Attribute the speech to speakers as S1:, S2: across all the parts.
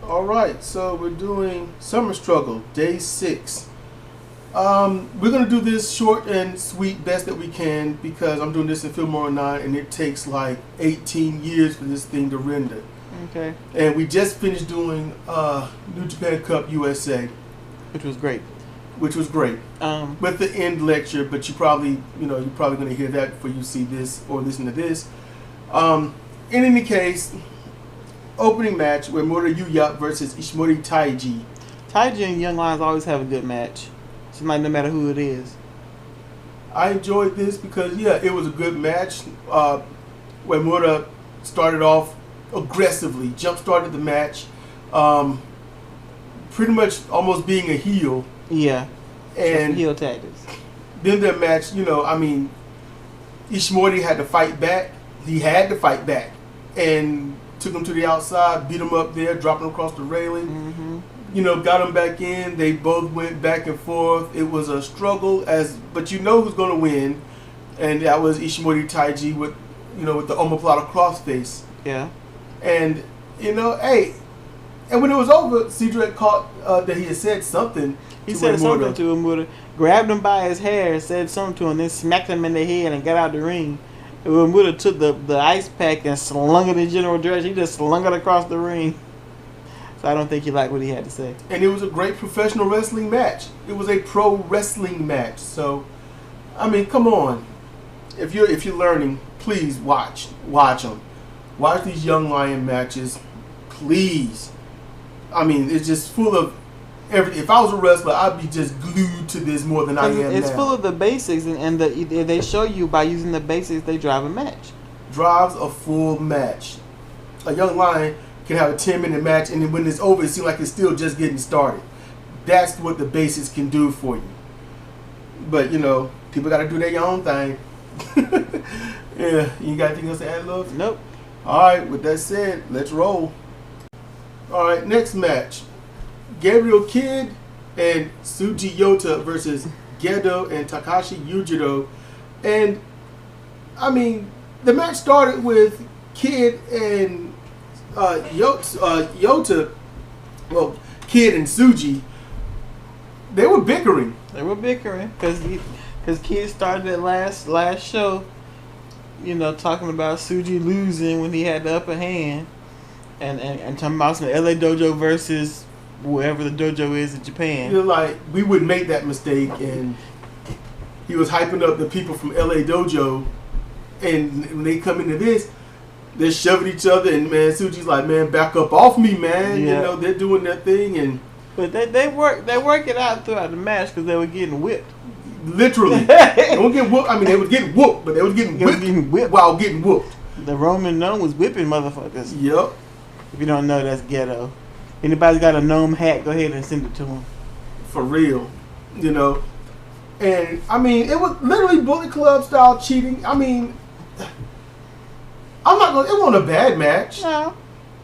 S1: All right, so we're doing Summer Struggle, Day 6. We're going to do this short and sweet best that we can because I'm doing this in Fillmore 9 and it takes like 18 years for this thing to render.
S2: Okay.
S1: And we just finished doing New Japan Cup USA.
S2: Which was great.
S1: With the end lecture, but you're probably going to hear that before you see this or listen to this. In any case, opening match with Mura Yuya versus Ishimori Taiji.
S2: Taiji and Young Lions always have a good match. It's like no matter who it is.
S1: I enjoyed this because, it was a good match. Where Mura started off aggressively, jump-started the match. Pretty much almost being a heel.
S2: Yeah.
S1: And
S2: heel tactics.
S1: Then their match, Ishimori had to fight back. He had to fight back. And took him to the outside, beat him up there, dropped him across the railing.
S2: Mm-hmm.
S1: Got him back in. They both went back and forth. It was a struggle, but who's going to win. And that was Ishimori Taiji with the omoplata crossface.
S2: Yeah.
S1: And, and when it was over, Cedric caught that he had said something.
S2: He said something to him, grabbed him by his hair, said something to him, then smacked him in the head and got out the ring. And when Muda took the ice pack and slung it in general direction, he just slung it across the ring. So I don't think he liked what he had to say. And it was a great professional wrestling match. It was a pro wrestling match. So, come on. If you're learning, please watch them. Watch these Young Lion matches, please. It's just full of everything. If I was a wrestler, I'd be just glued to this more than I am now. It's full of the basics, and they show you by using the basics, they drive a match.
S1: Drives a full match. A Young Lion can have a 10-minute match, and then when it's over, it seems like it's still just getting started. That's what the basics can do for you. But, people got to do their own thing. Yeah, you got anything else to add, love?
S2: Nope.
S1: All right, with that said, let's roll. All right, next match. Gabriel Kidd and Tsuji Yota versus Gedo and Takashi Yujiro. And, the match started with Kidd and Yota, Kidd and Tsuji. They were bickering.
S2: Because Kidd started that last show, talking about Tsuji losing when he had the upper hand. And talking about some LA Dojo versus wherever the dojo is in Japan.
S1: We wouldn't make that mistake, and he was hyping up the people from LA Dojo, and when they come into this, they're shoving each other, and man, Tsuji's like, man, back up off me, man.
S2: Yeah.
S1: They're doing their thing,
S2: but they work it out throughout the match because they were getting whipped.
S1: Literally, they were getting whooped. They were getting whooped, but they were getting whipped while getting whooped.
S2: The Roman gnome was whipping motherfuckers.
S1: Yep.
S2: If you don't know, that's ghetto. Anybody's got a gnome hat, go ahead and send it to them.
S1: For real, And it was literally Bullet Club style cheating. I'm not going. It wasn't a bad match.
S2: No.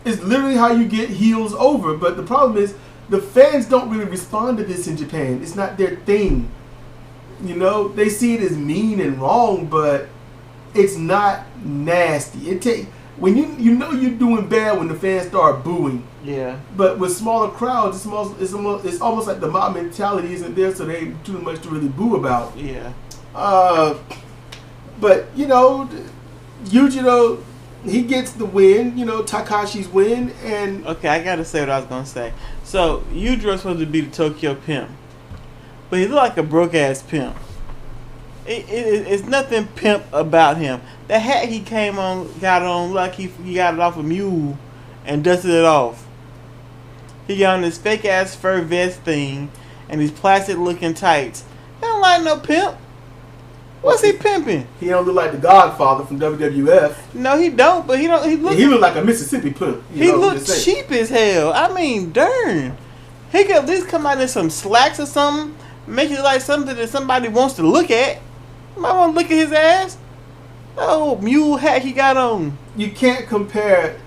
S1: It's literally how you get heels over. But the problem is the fans don't really respond to this in Japan. It's not their thing. They see it as mean and wrong, but it's not nasty. When you're doing bad when the fans start booing.
S2: Yeah.
S1: But with smaller crowds, it's almost like the mob mentality isn't there, so there ain't too much to really boo about.
S2: Yeah.
S1: But Yujiro, he gets the win. Takashi's win, and
S2: okay, I gotta say what I was gonna say. So Yujiro's supposed to be the Tokyo pimp, but he looked like a broke ass pimp. It's nothing pimp about him. The hat he got on like he got it off a mule and dusted it off. He got on this fake ass fur vest thing and these plastic looking tights. He don't like no pimp. What's he pimping?
S1: He don't look like the Godfather from WWF.
S2: No, he don't. But he
S1: look like a Mississippi pimp.
S2: He looked cheap as hell. Darn. He could at least come out in some slacks or something. Make it like something that somebody wants to look at. You might want to look at his ass. Oh, mule hat he got on.
S1: You can't compare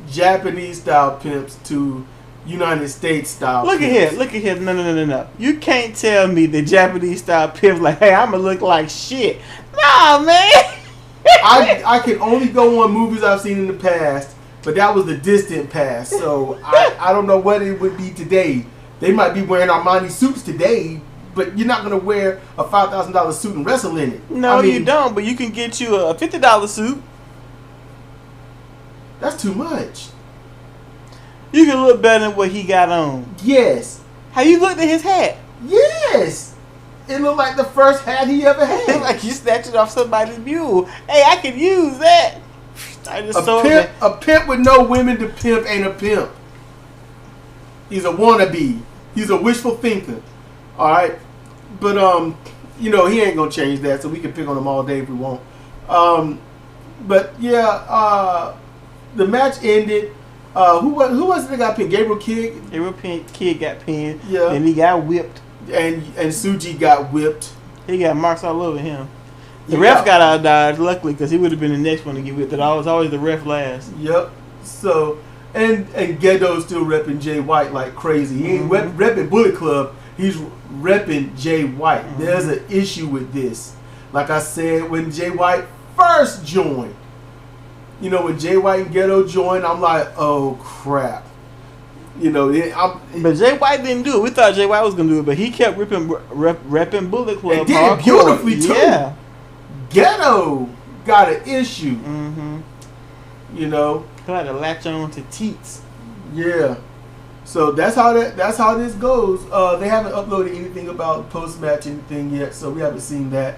S1: Japanese style pimps to United States style
S2: pimps. Look at here. No. You can't tell me the Japanese style pimps like, hey, I'm going to look like shit. Nah, man.
S1: I can only go on movies I've seen in the past but that was the distant past. So I don't know what it would be today. They might be wearing Armani suits today, but you're not gonna wear a $5,000 suit and wrestle in it.
S2: No, you don't. But you can get you a $50 suit.
S1: That's too much.
S2: You can look better than what he got on.
S1: Yes.
S2: How you looked at his hat?
S1: Yes. It looked like the first hat he ever had.
S2: Like you snatched it off somebody's mule. Hey, I could use that.
S1: A pimp with no women to pimp ain't a pimp. He's a wannabe. He's a wishful thinker. All right. But, he ain't going to change that, so we can pick on him all day if we want. But, yeah, the match ended. Who was it that got pinned? Gabriel Kidd
S2: got pinned.
S1: Yeah.
S2: And he got whipped.
S1: And Suji got whipped.
S2: He got marks all over him. The ref got out of dodge, luckily, because he would have been the next one to get whipped. It was always the ref last.
S1: Yep. So, and Gedo's still repping Jay White like crazy. He ain't repping Bullet Club. He's repping Jay White. There's an issue with this. Like I said, when Jay White first joined, when Jay White and Ghetto joined, I'm like, oh crap.
S2: But Jay White didn't do it. We thought Jay White was going to do it, but he kept repping Bullet Club.
S1: And did it beautifully too.
S2: Yeah.
S1: Ghetto got an issue. He
S2: had to latch on to teats.
S1: Yeah. So that's how this goes. They haven't uploaded anything about post match anything yet, so we haven't seen that.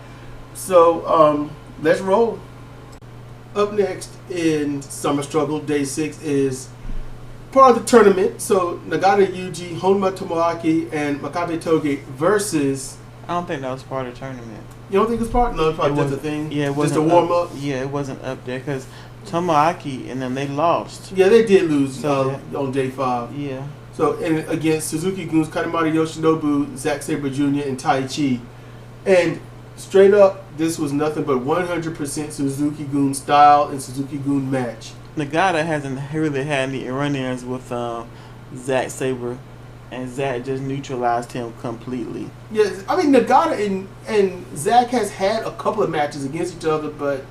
S1: So let's roll. Up next in Summer Struggle, Day 6 is part of the tournament. So Nagata Yuji, Honma Tomoaki, and Makabe Toge versus.
S2: I don't think that was part of the tournament.
S1: You don't think it's part? No, it's probably just a thing.
S2: Yeah, it wasn't
S1: just a warm up.
S2: Yeah, it wasn't up there because Tomoaki and them they lost.
S1: Yeah, they did lose on Day 5.
S2: Yeah.
S1: So and against Suzuki Gun's Kanemaru Yoshinobu, Zack Sabre Jr., and Tai Chi, and straight up, this was nothing but 100% Suzuki Gun style and Suzuki Gun match.
S2: Nagata hasn't really had any run-ins with Zack Sabre, and Zack just neutralized him completely.
S1: Yes, I mean Nagata and Zack has had a couple of matches against each other, but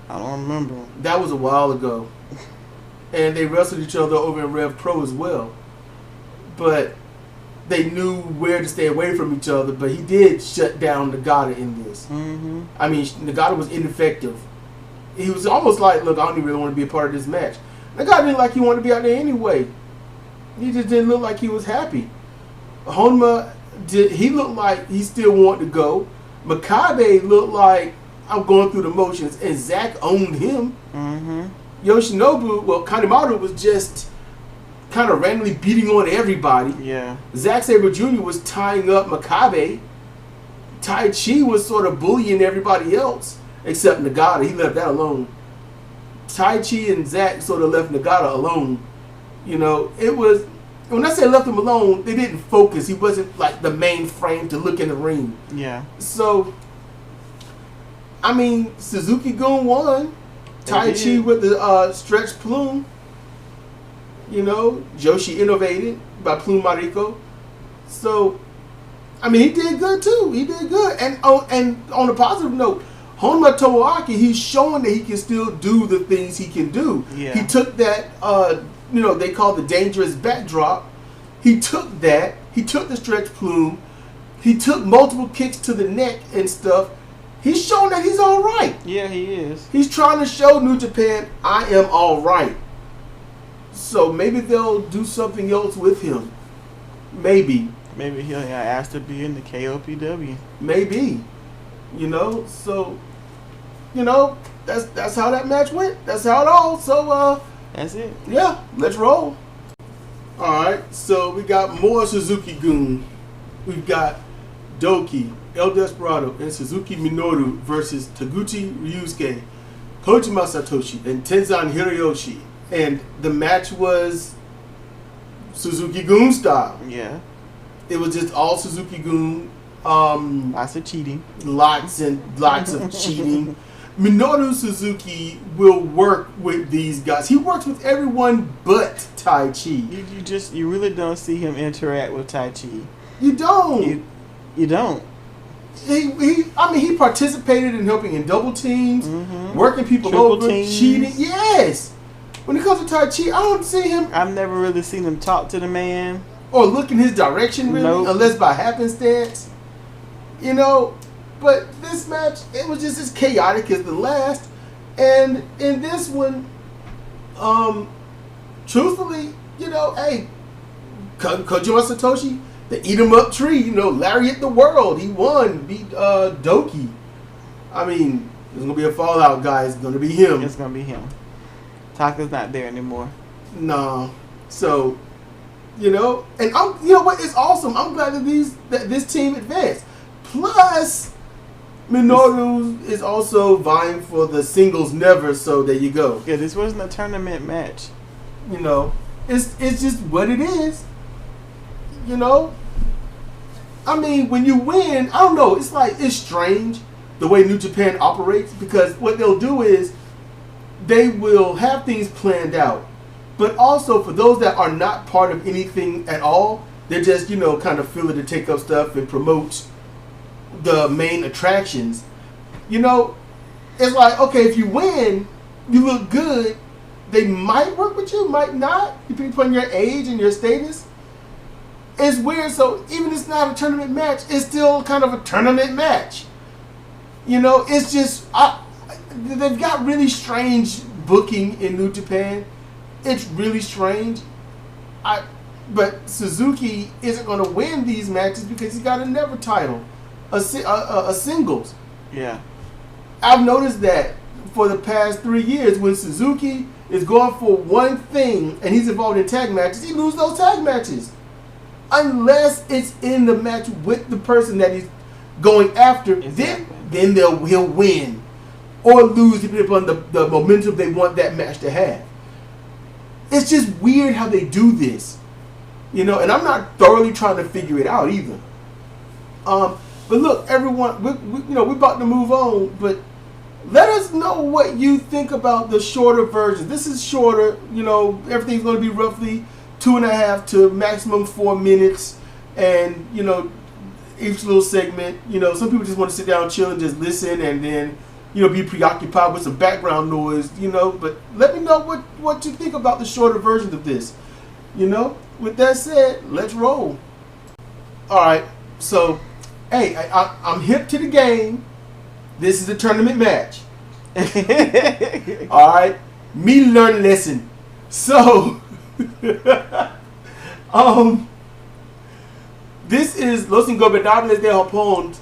S2: I don't remember.
S1: That was a while ago, and they wrestled each other over in Rev Pro as well. But they knew where to stay away from each other. But he did shut down Nagata in this. I mean, Nagata was ineffective. He was almost like, look, I don't even really want to be a part of this match. Nagata didn't like he wanted to be out there anyway. He just didn't look like he was happy. Honma he looked like he still wanted to go. Makabe looked like I'm going through the motions, and Zack owned him. Yoshinobu, Kanemaru was just kind of randomly beating on everybody.
S2: Yeah.
S1: Zack Sabre Jr. was tying up Makabe. Tai Chi was sort of bullying everybody else, except Nagata. He left that alone. Tai Chi and Zack sort of left Nagata alone. It was, when I say left him alone, they didn't focus. He wasn't like the main frame to look in the ring.
S2: Yeah.
S1: So, I mean, Suzuki Gun won. Tai Chi with the stretch plume. Joshi innovated by Plume Mariko. So, I mean, he did good too. He did good. And on a positive note, Honma Tomoaki, he's showing that he can still do the things he can do.
S2: Yeah.
S1: He took that, they call the dangerous backdrop. He took that. He took the stretch plume. He took multiple kicks to the neck and stuff. He's showing that he's all right.
S2: Yeah, he is.
S1: He's trying to show New Japan, I am all right. So maybe they'll do something else with him. Maybe.
S2: Maybe he'll ask to be in the KOPW.
S1: Maybe. So, that's how that match went. That's how it all. So,
S2: that's it.
S1: Yeah, let's roll. Alright, so we got more Suzuki Gun. We've got Doki, El Desperado, and Suzuki Minoru versus Taguchi Ryusuke, Kojima Satoshi, and Tenzan Hiroyoshi. And the match was Suzuki Gun style.
S2: Yeah.
S1: It was just all Suzuki Gun.
S2: Lots of cheating.
S1: Lots of cheating. Minoru Suzuki will work with these guys. He works with everyone but Tai Chi.
S2: You really don't see him interact with Tai Chi.
S1: You don't.
S2: You don't.
S1: He participated in helping in double teams, working people
S2: Triple
S1: over,
S2: teams.
S1: cheating. Yes. when it comes to Tai Chi, I don't see him.
S2: I've never really seen him talk to the man
S1: or look in his direction, really,
S2: Nope.
S1: unless by happenstance. You know, but this match, it was just as chaotic as the last. And in this one, truthfully, you know, hey, Kojima Satoshi, the eat 'em up tree, you know, lariat the world. He won, beat Doki. I mean, there's gonna be a fallout, guys. It's gonna be him.
S2: It's gonna be him. Taka's not there anymore.
S1: No. So, you know, and you know what? It's awesome. I'm glad that this team advanced. Plus, Minoru is also vying for the singles never. So there you go.
S2: Yeah, this wasn't a tournament match.
S1: You know, it's just what it is. You know, I mean, when you win, I don't know. It's strange the way New Japan operates, because what they'll do is they will have things planned out, but also for those that are not part of anything at all, they're just, you know, kind of filler to take up stuff and promote the main attractions. You know, it's like, okay, if you win, you look good, they might work with you, might not, depending upon your age and your status. It's weird. So even if it's not a tournament match, it's still kind of a tournament match. You know, it's just they've got really strange booking in New Japan. It's really strange. But Suzuki isn't going to win these matches because he's got a never title, a singles.
S2: Yeah.
S1: I've noticed that for the past 3 years, when Suzuki is going for one thing and he's involved in tag matches, he loses those tag matches. Unless it's in the match with the person that he's going after,
S2: Exactly.
S1: then he'll win or lose depending upon the momentum they want that match to have. It's just weird how they do this, you know. And I'm not thoroughly trying to figure it out either. But look, everyone, we're about to move on. But let us know what you think about the shorter version. This is shorter, you know. Everything's going to be roughly 2.5 to maximum 4 minutes, and you know, each little segment. You know, some people just want to sit down, chill, and just listen, and then, you know, be preoccupied with some background noise. You know, but let me know what you think about the shorter version of this. You know, with that said, let's roll. All right, so hey, I'm hip to the game. This is a tournament match. All right, me learn lesson. So. This is Los Ingobernables de Japón,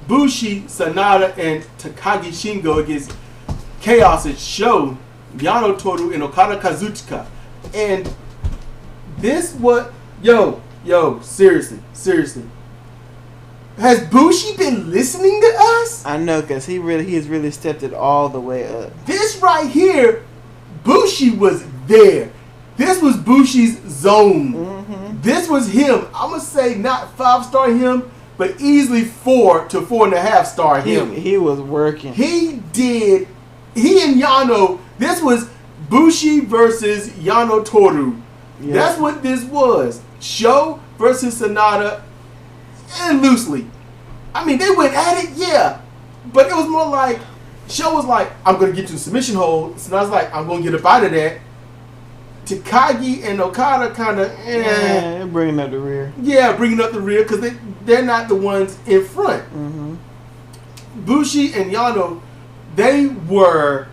S1: Bushi, Sanada, and Takagi Shingo against Chaos' Show, Yano Toru, and Okada Kazuchika. And this seriously. Has Bushi been listening to us?
S2: I know, because he has really stepped it all the way up.
S1: This right here, Bushi was there. This was Bushi's zone.
S2: Mm-hmm.
S1: This was him. I'm going to say not 5-star him, but easily 4 to 4.5-star him.
S2: He was working.
S1: He and Yano, this was Bushi versus Yano Toru. Yeah. That's what this was. Sho versus Sanada, and loosely. I mean, they went at it, yeah. But it was more like, Sho was like, I'm going to get to the submission hold. Sanada's like, I'm going to get up out of that. Takagi and Okada kind of,
S2: Yeah, bringing up the rear.
S1: Yeah, bringing up the rear because they're not the ones in front.
S2: Mm-hmm.
S1: Bushi and Yano, they were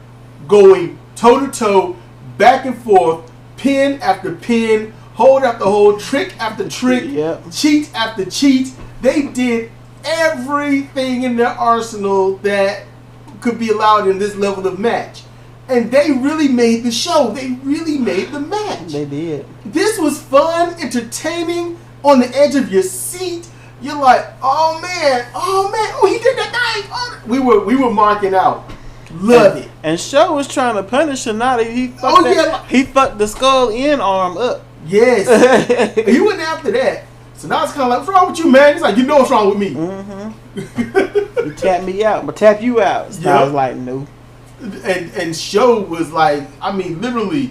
S1: going toe-to-toe, back and forth, pin after pin, hold after hold, trick after trick,
S2: Yep.
S1: cheat after cheat. They did everything in their arsenal that could be allowed in this level of match. And they really made the show. They really made the match.
S2: They did.
S1: This was fun, entertaining, on the edge of your seat. You're like, oh man, oh he did that thing. Oh. We were marking out. Love it.
S2: And Sho was trying to punish Sanada. He fucked the skull end arm up.
S1: Yes. And he went after that. So now it's kind of like, what's wrong with you, man? He's like, you know what's wrong with me.
S2: Mm-hmm. You tap me out, but tap you out. So I was like, no.
S1: And Sho was like, I mean, literally,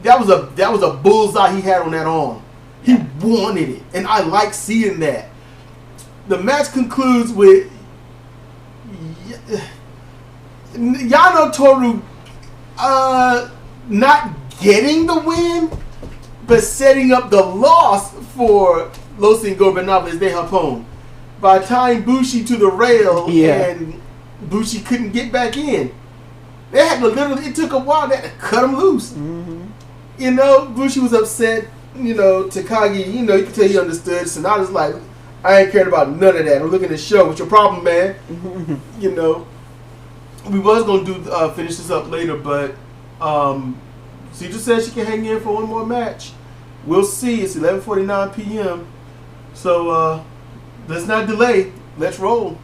S1: that was a bullseye he had on that arm. He wanted it, and I like seeing that. The match concludes with Yano Toru not getting the win, but setting up the loss for Los Ingobernables de Japón by tying Bushi to the rail, and Bushi couldn't get back in. They had to literally, it took a while, they had to cut him loose. You know, Bushi was upset. You know, Takagi, you know, you can tell he understood. Sonata's like, I ain't caring about none of that. I'm looking at the show. What's your problem, man? You know, we was going to do finish this up later, but Cedra said she can hang in for one more match. We'll see. It's 11:49 p.m. So let's not delay. Let's roll.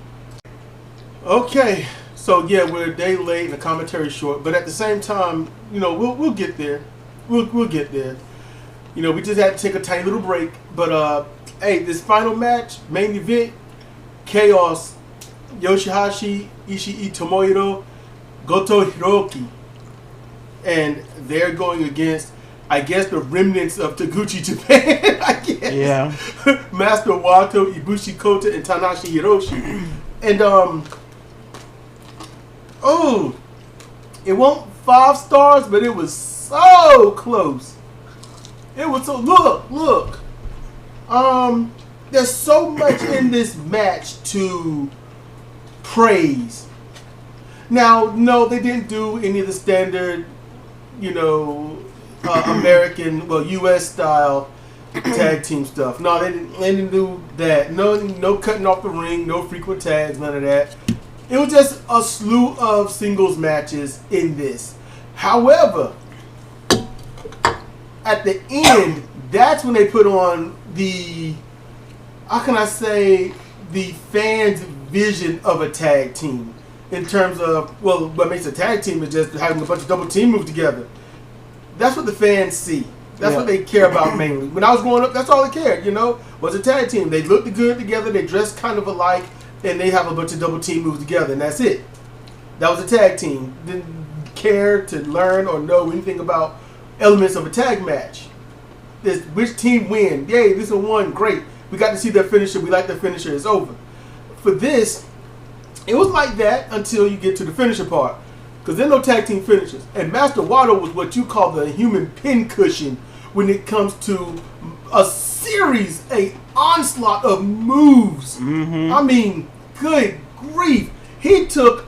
S1: Okay. So yeah, we're a day late and the commentary short, but at the same time, you know, we'll get there. We'll get there. You know, we just had to take a tiny little break, but hey, this final match, main event, Chaos, Yoshihashi, Ishii, Tomohiro, Goto Hiroki, and they're going against, I guess, the remnants of Taguchi Japan. I guess.
S2: Yeah.
S1: Master Wato, Ibushi Kota, and Tanahashi Hiroshi, and oh, it won't 5 stars, but it was so close. It was so, look. There's so much in this match to praise. Now, no, they didn't do any of the standard, you know, American, well, U.S. style tag team stuff. No, they didn't do that. No cutting off the ring, no frequent tags, none of that. It was just a slew of singles matches in this. However, at the end, that's when they put on the, how can I say, the fans' vision of a tag team. In terms of, well, what makes a tag team is just having a bunch of double team moves together. That's what the fans see. That's what they care about mainly. When I was growing up, that's all they cared, you know, was a tag team. They looked good together, they dressed kind of alike, and they have a bunch of double team moves together, and that's it. That was a tag team. Didn't care to learn or know anything about elements of a tag match. Which team win? Yay, this one won. Great. We got to see their finisher. We like their finisher. It's over. For this, it was like that until you get to the finisher part. Because there's no tag team finishers. And Master Wato was what you call the human pincushion when it comes to a series, a onslaught of moves. I mean, good grief. He took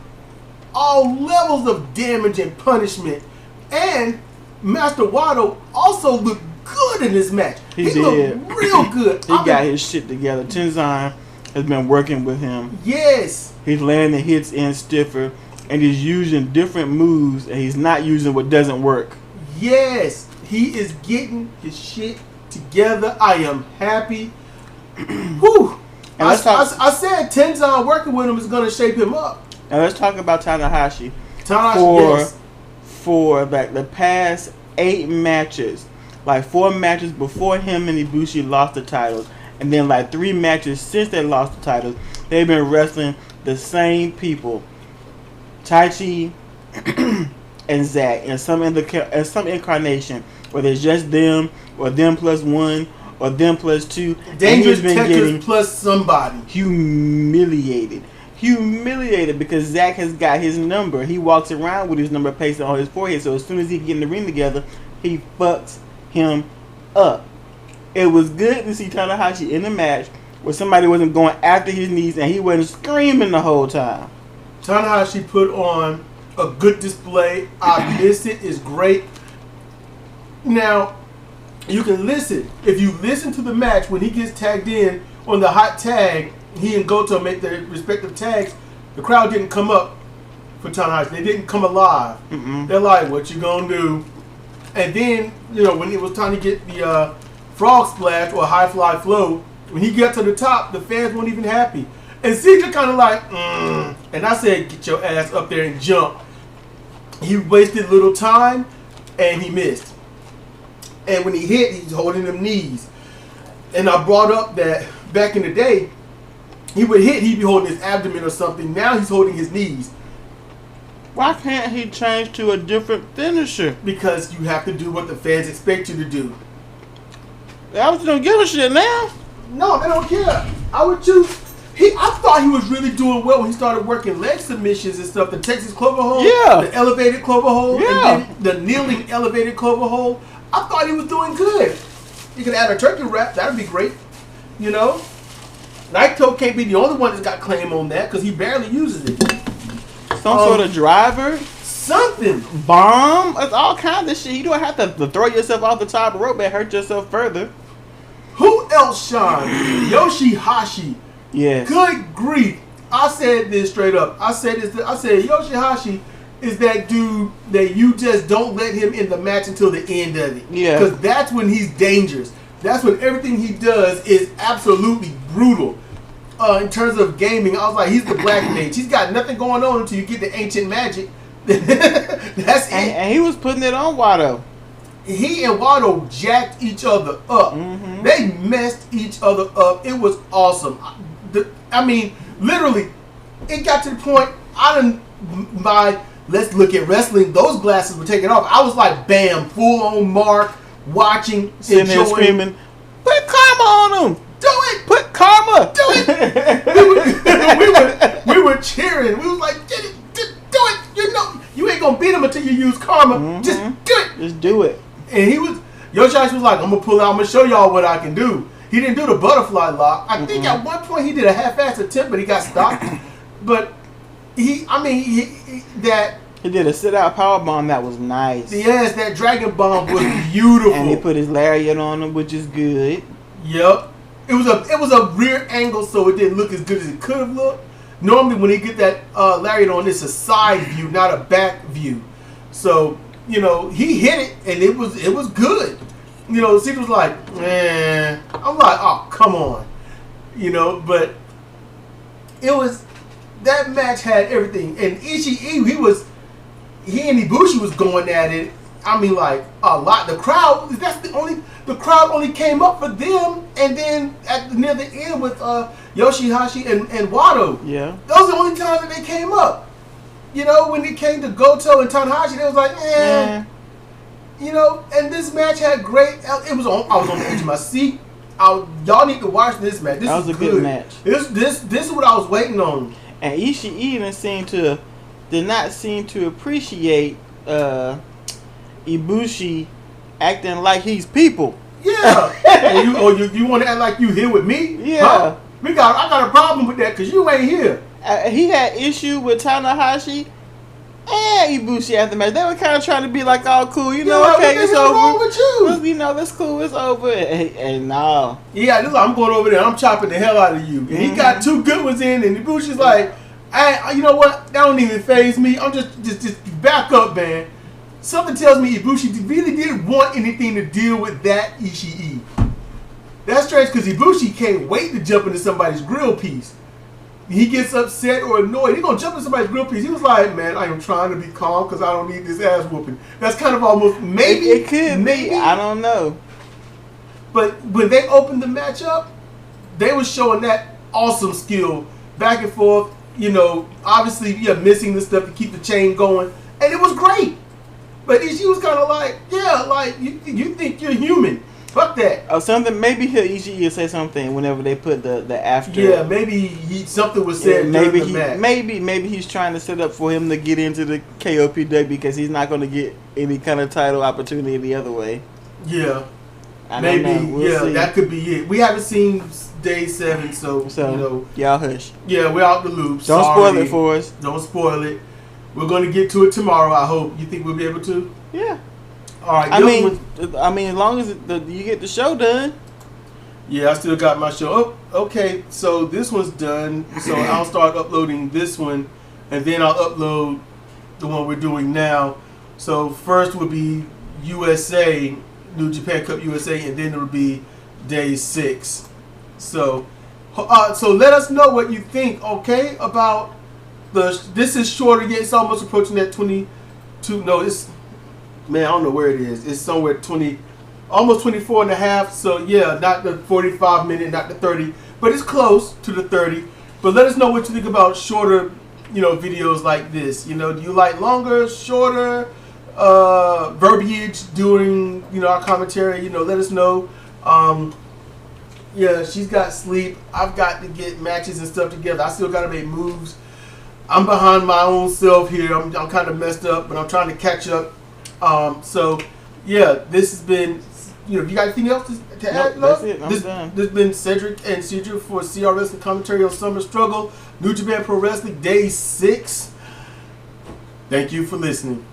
S1: all levels of damage and punishment. And Master Wato also looked good in this match. He did. Looked real good.
S2: He got his shit together. Tenzan has been working with him.
S1: Yes.
S2: He's laying the hits in stiffer, and he's using different moves, and he's not using what doesn't work.
S1: Yes. He is getting his shit together. I am happy. Whew. I said Tenzan working with him is going to shape him up.
S2: Now let's talk about Tanahashi.
S1: Yes.
S2: For like the past 8 matches, like 4 matches before him and Ibushi lost the titles, and then like 3 matches since they lost the titles, they've been wrestling the same people, Taichi and Zack, in some incarnation, whether it's just them or them plus 1 or them plus 2.
S1: Dangerous Tekkers plus somebody.
S2: Humiliated because Zack has got his number. He walks around with his number pasted on his forehead, so as soon as he get in the ring together, he fucks him up. It was good to see Tanahashi in the match where somebody wasn't going after his knees and he wasn't screaming the whole time.
S1: Tanahashi put on a good display. I missed it. It's great. Now, you can listen. If you listen to the match when he gets tagged in on the hot tag, he and Goto make their respective tags. The crowd didn't come up for Tanahashi. They didn't come alive. They're like, what you gonna do? And then, you know, when it was time to get the frog splash or high fly flow, when he got to the top, the fans weren't even happy. And CJ kind of like, And I said, get your ass up there and jump. He wasted little time, and he missed. And when he hit, he's holding them knees. And I brought up that back in the day, he would hit, he'd be holding his abdomen or something. Now he's holding his knees.
S2: Why can't he change to a different finisher?
S1: Because you have to do what the fans expect you to do.
S2: They don't give a shit now.
S1: No, they don't care. I would choose. I thought he was really doing well when he started working leg submissions and stuff. The Texas clover hold,
S2: Yeah.
S1: the elevated clover hold,
S2: Yeah.
S1: and then the kneeling elevated clover hold. I thought he was doing good. You could add a turkey wrap. That'd be great. You know, Naito can't be the only one that's got claim on that because he barely uses it.
S2: Some sort of driver.
S1: Something.
S2: Bomb. It's all kinds of shit. You don't have to throw yourself off the top rope and hurt yourself further.
S1: Who else shined? Yoshihashi.
S2: Yes.
S1: Good grief. I said this straight up. I said Yoshihashi is that dude that you just don't let him in the match until the end of it.
S2: Yeah.
S1: Because that's when he's dangerous. That's when everything he does is absolutely brutal. In terms of gaming, I was like, he's the black mage. He's got nothing going on until you get the ancient magic. That's it.
S2: And he was putting it on Watto.
S1: He and Watto jacked each other up.
S2: Mm-hmm.
S1: They messed each other up. It was awesome. I mean, literally, it got to the point, let's look at wrestling. Those glasses were taken off. I was like, bam, full on mark, watching,
S2: sitting there screaming, put karma on him.
S1: Do it.
S2: Put karma.
S1: Do it. we were cheering. We was like, get it. Just do it. You know, you ain't going to beat him until you use karma.
S2: Mm-hmm.
S1: Just do it.
S2: Just do it.
S1: And Yoshihashi was like, I'm going to pull out. I'm going to show y'all what I can do. He didn't do the butterfly lock. I think at one point he did a half-assed attempt, but he got stopped. But he
S2: did a sit-out power bomb that was nice.
S1: Yes, that dragon bomb was beautiful.
S2: And he put his lariat on him, which is good.
S1: Yep. It was a rear angle, so it didn't look as good as it could have looked. Normally, when he get that lariat on, it's a side view, not a back view. So he hit it, and it was good. Steve was like, man. I'm like, oh, come on. But it was, that match had everything. And Ishii, he and Ibushi was going at it. I mean, like, a lot. The crowd only came up for them. And then near the end with Yoshihashi and Watto.
S2: Yeah.
S1: Those are the only times that they came up. When it came to Goto and Tanahashi, they was like, and this match had great. I was on the edge of my seat. Y'all need to watch this match. This
S2: that was a good match.
S1: This is what I was waiting on.
S2: And Ishii did not seem to appreciate Ibushi acting like he's people.
S1: Yeah. And you want to act like you here with me?
S2: Yeah.
S1: Huh? I got a problem with that because you ain't here.
S2: He had issue with Tanahashi and Ibushi after the match. They were kind of trying to be like, all cool, okay, it's over.
S1: What's wrong with you?
S2: That's cool, it's over. And no.
S1: Yeah, this is like, I'm going over there, I'm chopping the hell out of you. And he got two good ones in, and Ibushi's like, you know what? That don't even faze me. I'm just back up, man. Something tells me Ibushi really didn't want anything to deal with that Ishii. That's strange because Ibushi can't wait to jump into somebody's grill piece. He gets upset or annoyed. He's going to jump into somebody's grill piece. He was like, man, I am trying to be calm because I don't need this ass whooping. That's kind of almost, maybe.
S2: It could be. I don't know.
S1: But when they opened the match up, they were showing that awesome skill. Back and forth, obviously, missing the stuff to keep the chain going. And it was great. But Ishii was kind of like, you think you're human. Fuck that.
S2: Something, maybe Ishii will say something whenever they put the after.
S1: Yeah, maybe something was said during the match.
S2: Maybe he's trying to set up for him to get into the KOPW because he's not going to get any kind of title opportunity the other way.
S1: Yeah.
S2: Maybe. We'll see.
S1: That could be it. We haven't seen day 7, so
S2: y'all hush.
S1: Yeah, we're out the loop.
S2: Don't spoil it for us.
S1: Don't spoil it. We're going to get to it tomorrow, I hope. You think we'll be able to?
S2: Yeah.
S1: All right.
S2: I mean, as long as you get the show done.
S1: Yeah, I still got my show. Oh, okay. So this one's done. So I'll start uploading this one, and then I'll upload the one we're doing now. So first will be USA, New Japan Cup USA, and then it'll be day 6. So let us know what you think, okay, about this is shorter yet. It's almost approaching that 22. No, it's. Man, I don't know where it is. It's somewhere almost 24 and a half. So, yeah, not the 45 minute, not the 30. But it's close to the 30. But let us know what you think about shorter, videos like this. Do you like longer, shorter, verbiage during, our commentary? Let us know. Yeah, she's got sleep. I've got to get matches and stuff together. I still got to make moves. I'm behind my own self here. I'm kind of messed up, but I'm trying to catch up. So, yeah, this has been, you got anything else to add?
S2: That's it. I'm done.
S1: This has been Cedric and Cedric for CRS and commentary on Summer Struggle, New Japan Pro Wrestling, Day 6. Thank you for listening.